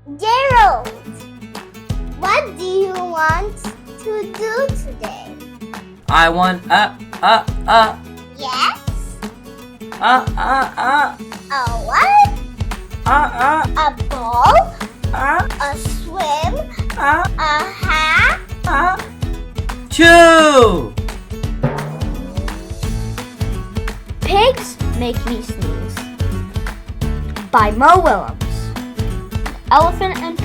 Gerald, what do you want to do today? I want Yes? a what? a A ball? a A swim? a A hat? chew. Pigs Make Me Sneeze by Mo Willems. Elephant and